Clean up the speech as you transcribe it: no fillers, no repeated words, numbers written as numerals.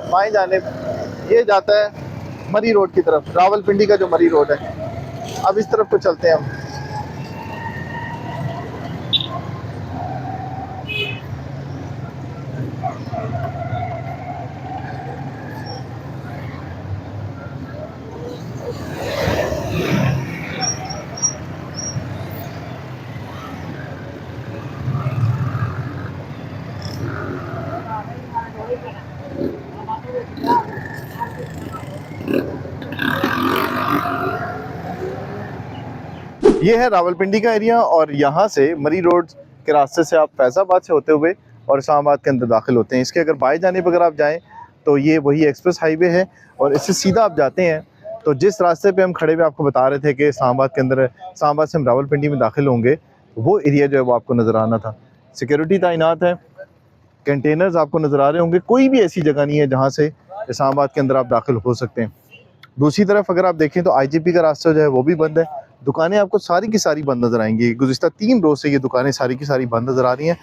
बाएं जाने ये जाता है मरी रोड की तरफ, रावलपिंडी का जो मरी रोड है। अब इस तरफ को चलते हैं हम। ये है रावलपिंडी का एरिया और यहाँ से मरी रोड के रास्ते से आप फैजाबाद से होते हुए और इस्लामाबाद के अंदर दाखिल होते हैं। इसके अगर बाएं जानिब अगर आप जाएं तो ये वही एक्सप्रेस हाईवे है और इससे सीधा आप जाते हैं तो जिस रास्ते पे हम खड़े हुए आपको बता रहे थे कि इस्लामाबाद के अंदर, इस्लामाबाद से हम रावलपिंडी में दाखिल होंगे, वो एरिया जो है वो आपको नज़र आना था। सिक्योरिटी तैनात है, कंटेनर्स आपको नज़र आ रहे होंगे। कोई भी ऐसी जगह नहीं है जहाँ से इस्लामाबाद के अंदर आप दाखिल हो सकते हैं। दूसरी तरफ अगर आप देखें तो आईजीपी का रास्ता जो है वो भी बंद है। दुकानें आपको सारी की सारी बंद नज़र आएंगी। गुज़िश्ता 3 रोज़ से ये दुकानें सारी की सारी बंद नज़र आ रही हैं।